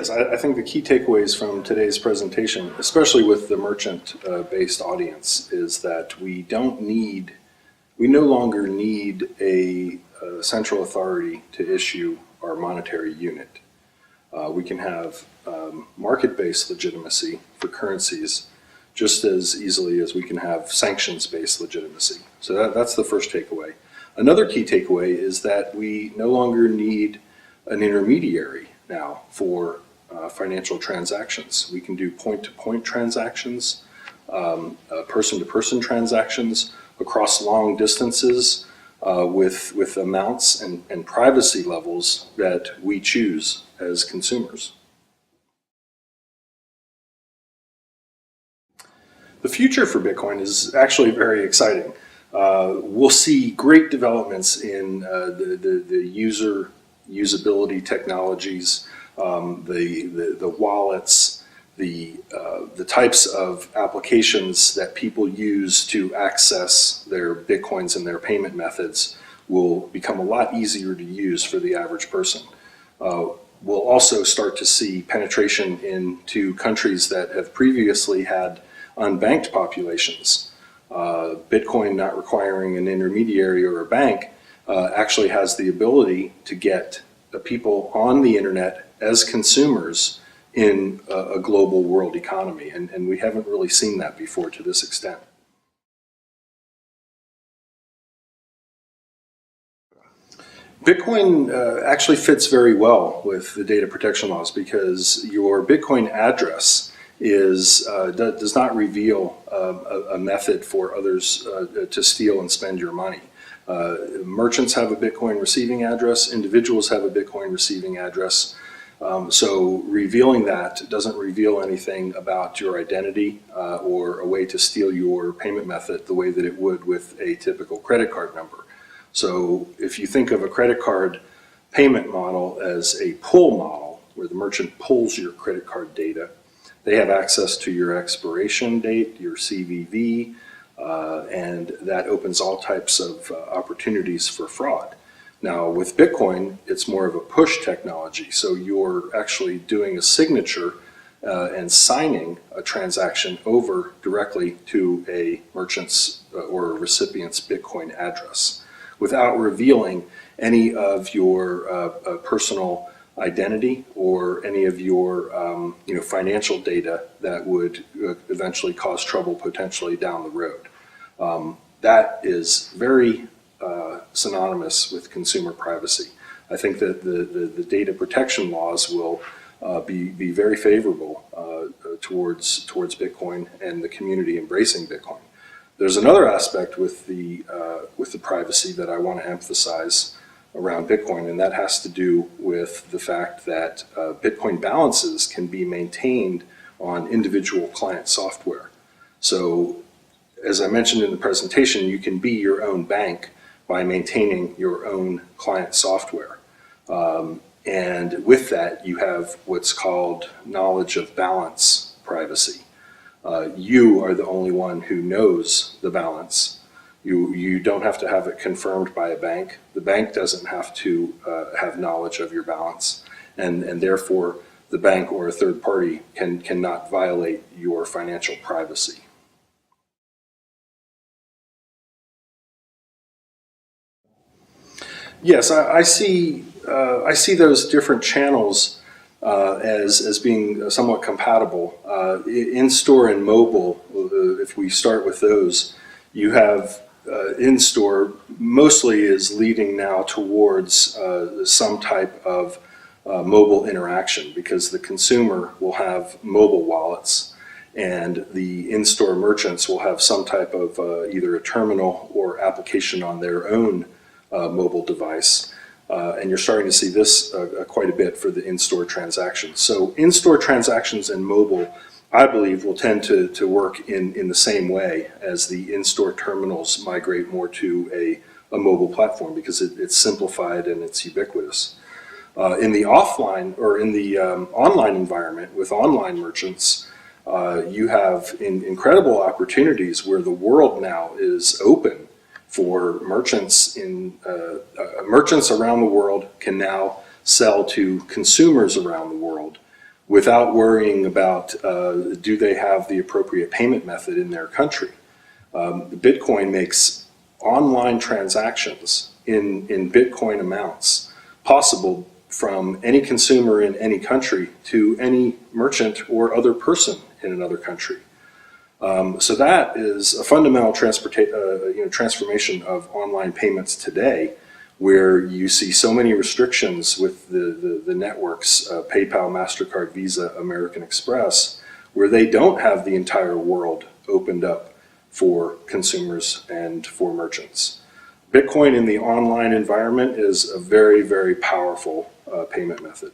Yes, I think the key takeaways from today's presentation, especially with the merchant-based audience, is that we no longer need a central authority to issue our monetary unit. We can have market-based legitimacy for currencies just as easily as we can have sanctions-based legitimacy. So that's the first takeaway. Another key takeaway is that we no longer need an intermediary now for financial transactions. We can do point-to-point transactions, person-to-person transactions across long distances with amounts and privacy levels that we choose as consumers. The future for Bitcoin is actually very exciting. We'll see great developments in the usability technologies, the wallets, the types of applications that people use to access their Bitcoins and their payment methods will become a lot easier to use for the average person. We'll also start to see penetration into countries that have previously had unbanked populations. Bitcoin not requiring an intermediary or a bank actually has the ability to get people on the internet as consumers in a global world economy, and we haven't really seen that before to this extent. Bitcoin actually fits very well with the data protection laws because your Bitcoin address does not reveal a method for others to steal and spend your money. Merchants have a Bitcoin receiving address, individuals have a Bitcoin receiving address, so revealing that doesn't reveal anything about your identity or a way to steal your payment method the way that it would with a typical credit card number. So if you think of a credit card payment model as a pull model, where the merchant pulls your credit card data, they have access to your expiration date, your CVV, and that opens all types of opportunities for fraud. Now with Bitcoin, it's more of a push technology, so you're actually doing a signature and signing a transaction over directly to a merchant's or a recipient's Bitcoin address without revealing any of your personal identity or any of your financial data that would eventually cause trouble potentially down the road. That is very synonymous with consumer privacy. I think that the data protection laws will be very favorable towards Bitcoin and the community embracing Bitcoin. There's another aspect with the privacy that I want to emphasize around Bitcoin, and that has to do with the fact that Bitcoin balances can be maintained on individual client software. So, as I mentioned in the presentation, you can be your own bank by maintaining your own client software. And with that, you have what's called knowledge of balance privacy. You are the only one who knows the balance. You don't have to have it confirmed by a bank. The bank doesn't have to have knowledge of your balance, and therefore the bank or a third party cannot violate your financial privacy. Yes, I see those different channels as being somewhat compatible. In-store and mobile, if we start with those, you have in-store mostly is leading now towards some type of mobile interaction because the consumer will have mobile wallets and the in-store merchants will have some type of either a terminal or application on their own mobile device. And you're starting to see this quite a bit for the in-store transactions. So in-store transactions and mobile, I believe, will tend to work in the same way as the in-store terminals migrate more to a mobile platform because it's simplified and it's ubiquitous. In the offline or in the online environment with online merchants, you have incredible opportunities where the world now is open for merchants. Merchants around the world can now sell to consumers around the world without worrying about do they have the appropriate payment method in their country. Bitcoin makes online transactions in Bitcoin amounts possible from any consumer in any country to any merchant or other person in another country. So that is a fundamental transformation of online payments today, where you see so many restrictions with the networks, PayPal, MasterCard, Visa, American Express, where they don't have the entire world opened up for consumers and for merchants. Bitcoin in the online environment is a very, very powerful payment method.